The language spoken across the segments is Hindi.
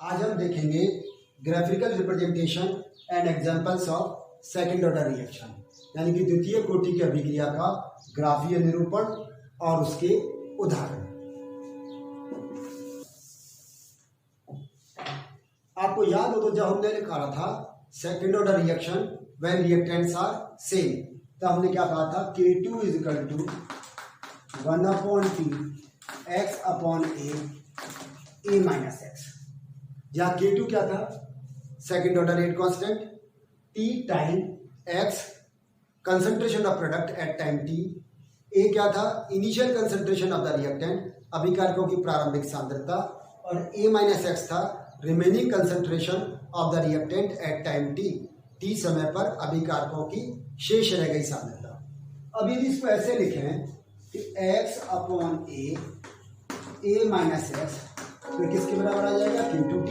आज हम देखेंगे graphical representation and examples of second order reaction, यानी कि द्वितीय कोटि की अभिक्रिया का ग्राफीय निरूपण और उसके उदाहरण। आपको याद हो तो जब हमने लिखा था second order reaction when reactants are same, तो हमने क्या कहा था K2 is equal to 1/T x upon a minus x. यहाँ K2 क्या था? Second order rate constant, T time x concentration of product at time T, A क्या था? Initial concentration of the reactant अभिकारकों की प्रारंभिक सांद्रता, और a माइनस एक्स था remaining concentration of the reactant at time T समय पर अभिकारकों की शेष रह गई सांद्रता। अब यदि इसको ऐसे लिखें कि x upon a minus x, तो किसके बराबर आ जाएगा? Q2T।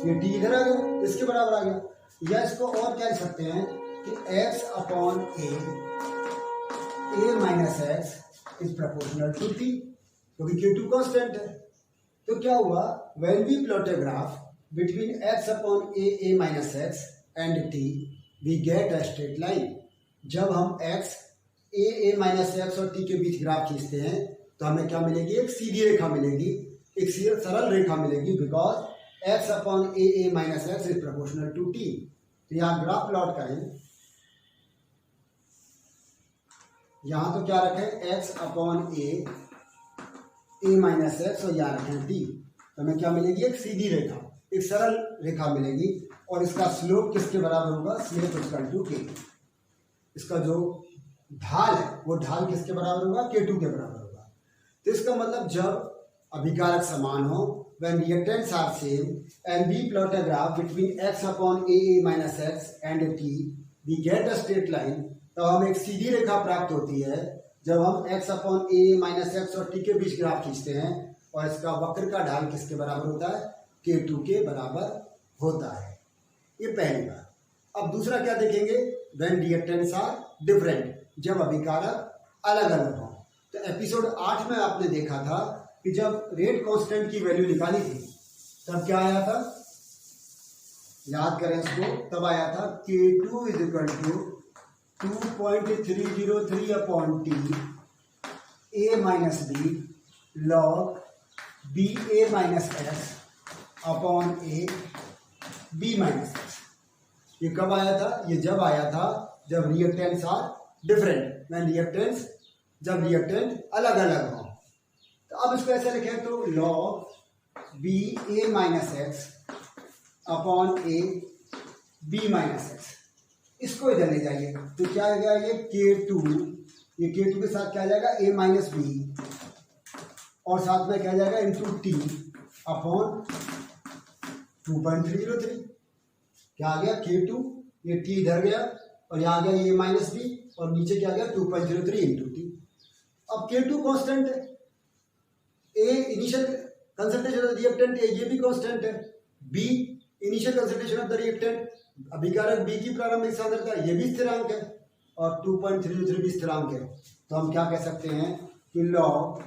ये T इधर आ गया, इसके बराबर आ गया। या इसको और क्या लिख सकते हैं कि x upon a minus x is proportional to T, क्योंकि Q2 कांस्टेंट है। तो क्या हुआ? When we plot a graph between x upon a minus x and T we get a straight line. जब हम x a माइनस एक्स और T के बीच ग्राफ खींचते हैं तो हमें क्या मिलेगी? एक सीधी रेखा मिलेगी, एक सरल रेखा मिलेगी, because x upon a minus x is proportional to T। तो यहाँ ग्राफ प्लॉट करें, यहाँ तो क्या रखें? x upon a minus x, और यहाँ रखें T। तो हमें क्या मिलेगी? एक सीधी रेखा, एक सरल रेखा मिलेगी, और इसका स्लोप किसके बराबर होगा? Slope equal to K। इसका जो ढाल है वो ढाल किसके बराबर होगा? K2 के बराबर होगा। तो इसका मतलब जब अभिकारक समान हो, when reactants are same and we plot a graph between x upon a minus x and t, we get a straight line। तो हमें एक सीधी रेखा प्राप्त होती है जब हम x upon a minus x और t के बीच ग्राफ खींचते हैं, और इसका वक्र का ढाल किसके बराबर होता है? K2 के बराबर होता है। ये पहली बात। अब दूसरा क्या देखेंगे? when reactants are different, जब अभिकारक अलग अलग हो। तो एपिसोड 8 में आपने देखा था कि जब रेट कांस्टेंट की वैल्यू निकाली थी तब क्या आया था? याद करें इसको, तब आया था K2 is equal to 2.303 upon T a minus b log b a minus x upon a b minus x. ये कब आया था? ये जब आया था जब रिएक्टेंट्स आर डिफरेंट, जब रिएक्टेंट अलग अलग हो। तो अब इसको ऐसे लिखें तो log b a minus x upon a b minus x, इसको इधर ले जाइए तो क्या आ गया? ये K2, ये K2 के साथ क्या आ जाएगा? a माइनस बी, और साथ में क्या आ जाएगा? Into T upon 2.303। क्या आ गया? K2, ये T इधर गया, और यहाँ आ गया a माइनस बी, और नीचे क्या आ गया? 2.03 इंटू T। अब K2 कांस्टेंट है, A initial concentration of the reactant है, ये भी कांस्टेंट है। B initial concentration of the reactant अभिकारक B की प्रारंभिक सांद्रता, ये भी स्थिरांक है, और 2.303 भी स्थिरांक है। तो हम क्या कह सकते हैं कि log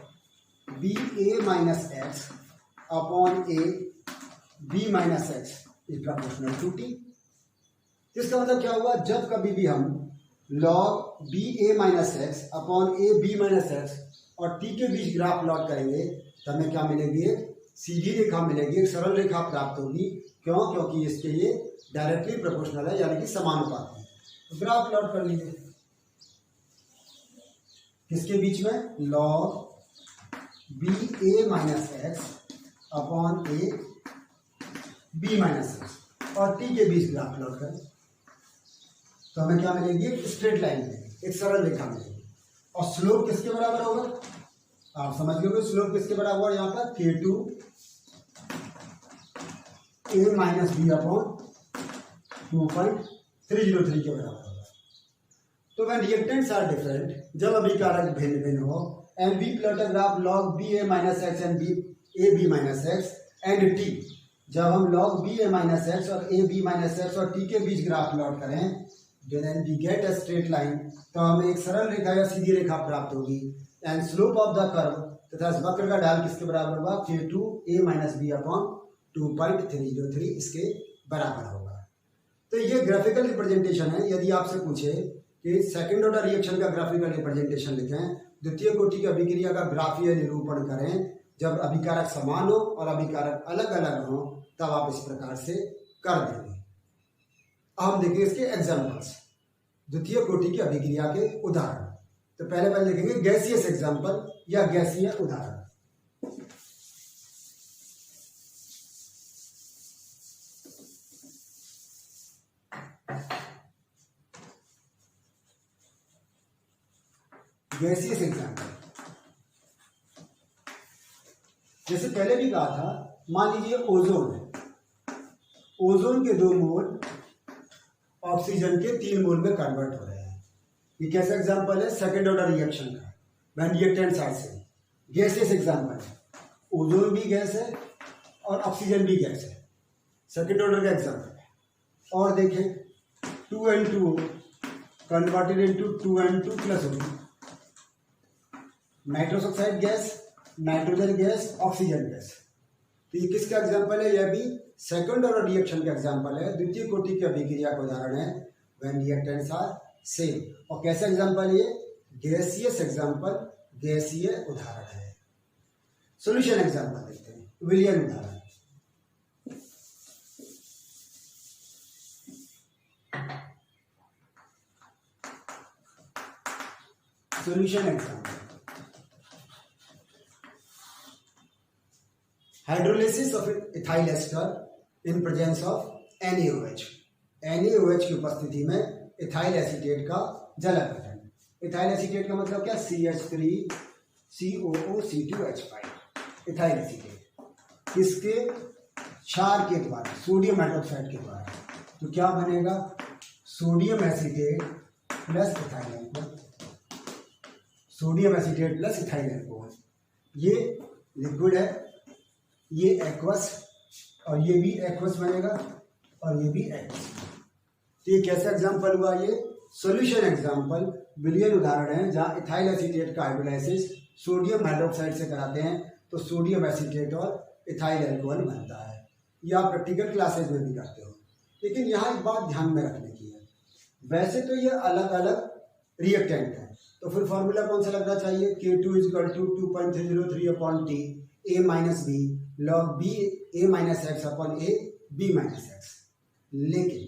BA minus x upon A B minus x is proportional to T। इसका मतलब क्या हुआ? जब कभी भी हम log BA minus x upon A B minus x और T के बीच ग्राफ प्लॉट करेंगे तो हमें क्या मिलेगी? एक सीधी रेखा मिलेगी, एक सरल रेखा प्राप्त होगी। क्यों? क्योंकि इसके ये डायरेक्टली प्रोपोर्शनल है, यानी कि समानुपाती है। तो ग्राफ प्लॉट कर लीजिए किसके बीच में? Log b a minus x upon a b minus x, और T के बीच ग्राफ प्लॉट करें तो हमें क्या मिलेगी? एक स्ट्रेट लाइन मिलेगी, एक सरल रेखा मिलेगी। और स्लोप किसके बराबर होगा? आप समझ गए स्लोप किसके बराबर होगा? यहाँ पर K2 a minus B upon 2.303 के बराबर होगा। तो व्हेन रिएक्टेंट्स आर डिफरेंट, जब अभिकारक भिन्न भिन्न हो, and we plot a graph log b a minus x and a b minus x and T, जब हम log b a minus x और ए बी माइनस एक्स और T के बीच ग्राफ प्लॉट करें, then we get a straight line, तो हमें एक सरल रेखा या सीधी रेखा प्राप्त होगी। And slope of the curve तथा वक्र का ढाल किसके बराबर होगा? K2 a minus B upon 2.303 इसके बराबर होगा। तो ये ग्राफिकल रिप्रेजेंटेशन है। यदि आपसे पूछे कि सेकंड ऑर्डर रिएक्शन का ग्राफिकल रिप्रेजेंटेशन लिखें, द्वितीय कोटि की अभिक्रिया का ग्राफीय निरूपण करें, जब अभिकारक समान हो और अभिकारक अलग अलग हो, तब आप इस प्रकार से कर देंगे। अब हम देखेंगे इसके एग्जाम्पल्स, द्वितीय कोटि की अभिक्रिया के उदाहरण। तो पहले लिखेंगे गैसियस एग्जाम्पल या गैसीय उदाहरण। गैसियस एग्जाम्पल, जैसे पहले भी कहा था, मान लीजिए ओजोन है, ओजोन के 2 मोल ऑक्सीजन के 3 मोल में कन्वर्ट हो रहे हैं। ये कैसा एग्जाम्पल है? सेकंड ऑर्डर रिएक्शन का, when reactants are same. Gaseous example है, ओजोन भी गैस है और ऑक्सीजन भी गैस है, सेकंड ऑर्डर का एग्जाम्पल है। और देखें 2N2O converted into 2N2 plus O, nitrous oxide gas, nitrogen gas, oxygen gas. तो ये किसका एग्जाम्पल है? यह भी सेकंड ऑर्डर रिएक्शन का एग्जाम्पल है, द्वितीय कोटि की अभिक्रिया का उदाहरण है, व्हेन रिएक्टेंट्स आर सेम। और कैसा एग्जाम्पल है? गैसियस एग्जाम्पल, गैसीय उदाहरण है। सॉल्यूशन एग्जाम्पल देखते हैं, विलियन उदाहरण। Solution example, hydrolysis of ethyl ester in presence of NaOH। NaOH की उपस्थिति में इथाइल एसीटेट का जल अपघटन। इथाइल एसीटेट का मतलब क्या? CH3COOC2H5 ethyl acetate. किसके? क्षार के द्वारा, सोडियम हाइड्रोक्साइड के द्वारा। तो क्या बनेगा? Sodium acetate plus ethyl alcohol, sodium acetate plus ethyl alcohol. ये लिक्विड है, ये एक्वस, और ये भी एक्वस बनेगा, और ये भी एक्वस। तो ये कैसा एग्जाम्पल हुआ? ये सॉल्यूशन एग्जाम्पल, विलियन उदाहरण है, जहाँ इथाइल एसीटेट का हाइड्रोलाइसिस सोडियम हाइड्रोक्साइड से कराते हैं तो सोडियम एसीटेट और इथाइल अल्कोहल बनता है। ये आप प्रैक्टिकल क्लासेज में भी करते हो। लेकिन यहाँ एक बात ध्यान में रखने की है, वैसे तो ये अलग अलग रिएक्टेंट है, तो फिर फॉर्मूला कौन सा लगना चाहिए? K2 = 2.303/T A - B log B A - X/A B - X। लेकिन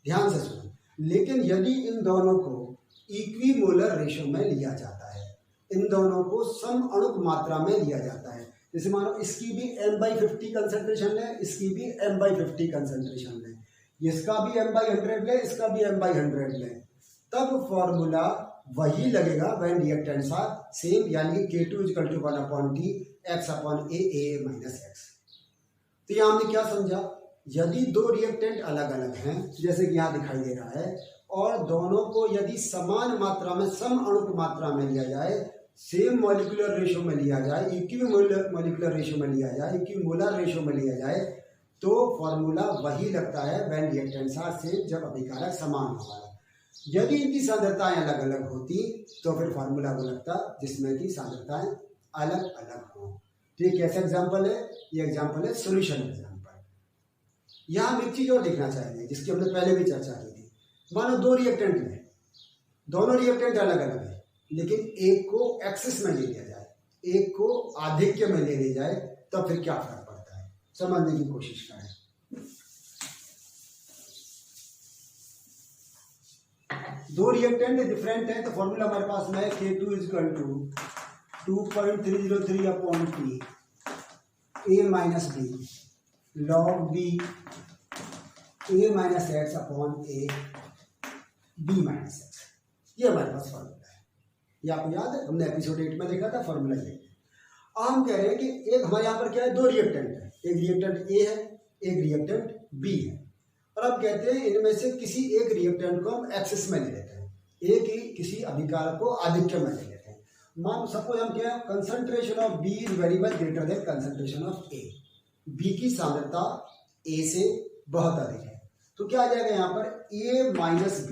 ध्यान से सुनो, लेकिन यदि इन दोनों को इक्विमोलर रेशो में लिया जाता है, इन दोनों को सम अणुक मात्रा में लिया जाता है, जैसे मानो इसकी भी M/50 कंसंट्रेशन है, इसकी भी M/50 कंसंट्रेशन है, इसका भी M/100 है, इसका भी M/100 है, तब फॉर्मूला वही लगेगा व्हेन रिएक्टेंट्स आर सेम, यानी K2 = 1/T X/A X। तो यहाँ हमने क्या समझा? यदि दो रिएक्टेंट अलग अलग हैं, जैसे कि यहाँ दिखाई दे रहा है, और दोनों को यदि समान मात्रा में, सम अणुक मात्रा में लिया जाए, सेम मॉलिक्यूलर रेशो में लिया जाए, इक्विमोलर रेशो में लिया जाए, इक्विमोलर रेशो में लिया जाए, तो फॉर्मूला वही लगता है व्हेन रिएक्टेंट्स आर सेम, जब अभिकारक समान होगा। यदि इनकी सांद्रताएं अलग अलग होती तो फिर फॉर्मूला वो लगता जिसमें की सांद्रताएं अलग अलग हो। तो ये कैसा एग्जाम्पल है? ये एग्जाम्पल है सॉल्यूशन एग्जाम्पल। यहाँ हम एक चीज और देखना चाहेंगे जिसकी हमने पहले भी चर्चा की थी। मानो दो रिएक्टेंट में, दोनों रिएक्टेंट अलग अलग है, लेकिन एक को एक्सिस में ले लिया जाए, एक को आधिक्य में ले लिया जाए, तब फिर क्या फर्क पड़ता है, समझने की कोशिश करें। दो रिएक्टेंट डिफरेंट है, तो फॉर्मूला हमारे पास में है K2 = 2.303/T A - B log B A - X/A B - X। ये हमारे पास फॉर्मूला है, ये आपको याद है, हमने एपिसोड 8 में देखा था फॉर्मूला ये। अब हम कह रहे हैं कि एक हमारे यहाँ पर क्या है, दो रिएक्टेंट है, एक रिएक्टेंट A है, एक रिएक्टेंट B है, और अब कहते हैं इनमें से किसी एक रिएक्टेंट को हम एक्सिस में ले लेते हैं, एक ही किसी अभिकारक को आधिक्य में ले लेते हैं। मान सपोज हम क्या, concentration of B is very much greater than concentration of A, B की सांद्रता A से बहुत अधिक है, तो क्या आ जाएगा यहाँ पर A - B,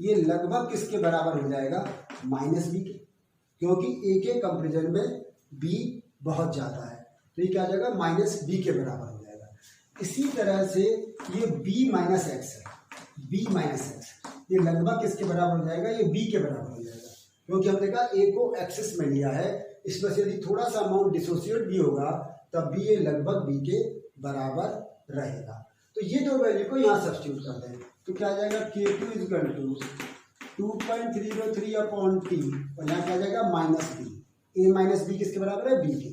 ये लगभग किसके बराबर हो जाएगा, -B के, क्योंकि A के कंपेरिजन में B बहुत ज़्यादा है, तो ये क्या आ जाएगा, -B के बराबर हो जाएगा। इसी तरह से ये b माइनस एक्स है, b माइनस एक्स ये लगभग किसके बराबर हो जाएगा, ये b के बराबर हो जाएगा, क्योंकि हमने कहा a को एक्सिस में लिया है, इसमें से यदि थोड़ा सा अमाउंट डिसोसिएट भी होगा तब भी ये लगभग b के बराबर रहेगा। तो ये दो वैल्यू को यहाँ सब्स्टिट्यूट कर दें तो क्या आ जाएगा, K2 is equal to 2.303 upon T और यहाँ क्या आ जाएगा minus B, a minus B किसके बराबर है, b के,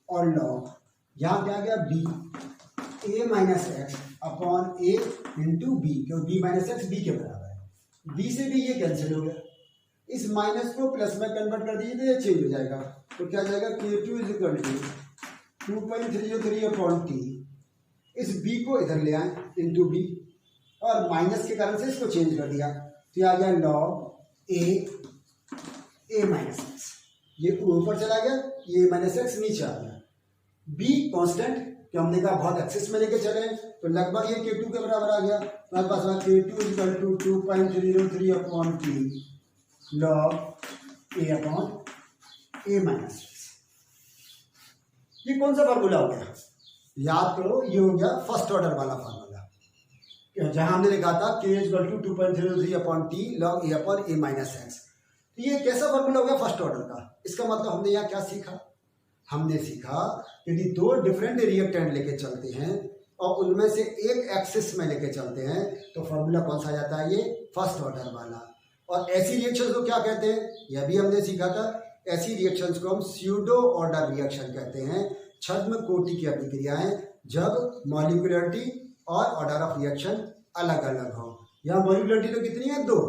और लॉग यहाँ क्या आ गया b ए माइनस एक्स अपॉन ए इंटू बी, क्योंकि बी माइनस एक्स बी के बराबर है, बी से भी ये कैंसिल हो गया, इस माइनस को प्लस में कन्वर्ट कर दीजिए तो ये चेंज हो जाएगा, तो क्या आ जाएगा K2 is equal to 2.303 upon t, इस b को इधर ले आए इंटू बी और माइनस के कारण से इसको चेंज कर दिया, तो आ गया लॉग ए माइनस एक्स, ये ऊपर चला गया, ये माइनस एक्स नीचे आ गया, b कांस्टेंट कि हमने कहा बहुत एक्सेस में लेके चले तो लगभग ये K2 के बराबर आ गया, हमारे पास K2 equal to 2.303 upon t log a upon a minus x. ये कौन सा फार्मूला हो गया, याद करो, ये हो गया फर्स्ट ऑर्डर वाला फार्मूला, जहां हमने लिखा था K equal to 2.303 upon t log a upon a minus x. तो ये कैसा फार्मूला हो गया फर्स्ट ऑर्डर का, इसका मतलब हमने यहाँ क्या सीखा, हमने सीखा यदि दो डिफरेंट रिएक्टेंट लेके चलते हैं और उनमें से एक एक्सिस में लेके चलते हैं तो फार्मूला कौन सा आ जाता है, ये फर्स्ट ऑर्डर वाला। और ऐसी रिएक्शंस को क्या कहते हैं, यह भी हमने सीखा था, ऐसी रिएक्शंस को हम स्यूडो ऑर्डर रिएक्शन कहते हैं, छद्म कोटि की अभिक्रियाएं जब मॉलिक्यूलरिटी और ऑर्डर ऑफ रिएक्शन अलग अलग हो। यहाँ मॉलिक्यूलरिटी तो कितनी है, 2,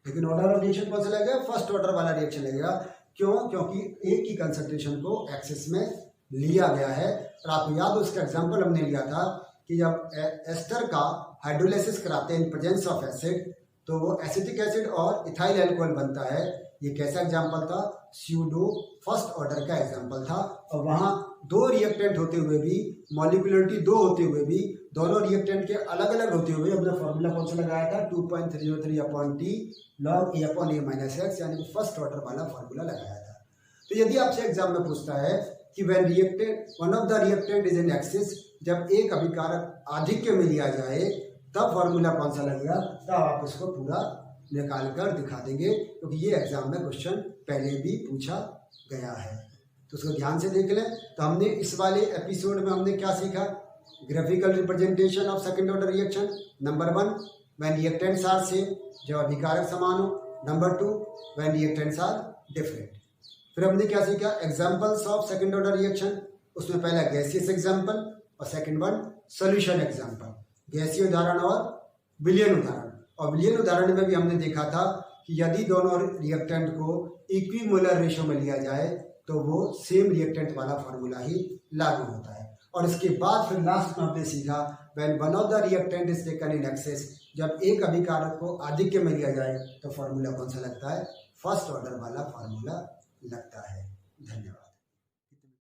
लेकिन ऑर्डर ऑफ रिएक्शन कौन सा लगेगा, फर्स्ट ऑर्डर वाला रिएक्शन लगेगा। क्यों, क्योंकि एक ही कंसंट्रेशन को एक्सिस में लिया गया है। और आपको याद हो उसका एग्जांपल हमने लिया था कि जब एस्टर का हाइड्रोलाइसिस कराते हैं इन प्रेजेंस ऑफ एसिड तो वो एसिटिक एसिड और इथाइल अल्कोहल बनता है। ये कैसा एग्जांपल था, स्यूडो फर्स्ट ऑर्डर का एग्जांपल था। और वहाँ दो रिएक्टेंट होते हुए भी, मॉलिक्यूलरिटी 2 होते हुए भी, दोनों रिएक्टेंट के अलग अलग होते हुए हमने फॉर्मूला कौन सा लगाया था, 2.303 upon t log a upon a minus x, यानी कि फर्स्ट ऑर्डर वाला फॉर्मूला लगाया था। तो यदि आपसे एग्जाम में पूछता है कि when reactant one of the reactant is in axis, जब एक अभिकारक आधिक्य में लिया जाए तब फॉर्मूला कौन सा लगेगा, तब आप इसको पूरा निकाल कर दिखा देंगे, क्योंकि ये एग्जाम में क्वेश्चन पहले भी पूछा गया है। तो उसको ध्यान से देख लें। तो हमने इस वाले एपिसोड में हमने क्या सीखा, graphical representation of second order reaction, number 1 when reactants are same, जब अभिकारक समान हो, number 2 when reactants are different. फिर हमने क्या सीखा, examples of second order reaction, उसमें पहला गैसियस एग्जाम्पल और सेकंड वन सोल्यूशन एग्जाम्पल, गैसीय उदाहरण और विलयन उदाहरण। और विलयन उदाहरण में भी हमने देखा था कि यदि दोनों रिएक्टेंट को इक्विमोलर रेशो में लिया जाए तो वो सेम रिएक्टेंट वाला फार्मूला ही लागू होता है। और इसके बाद फिर लास्ट में हमने सीखा when one of the reactant is taken in excess, जब एक अभिकारक को आधिक्य में लिया जाए तो फार्मूला कौन सा लगता है, फर्स्ट ऑर्डर वाला फार्मूला लगता है। धन्यवाद।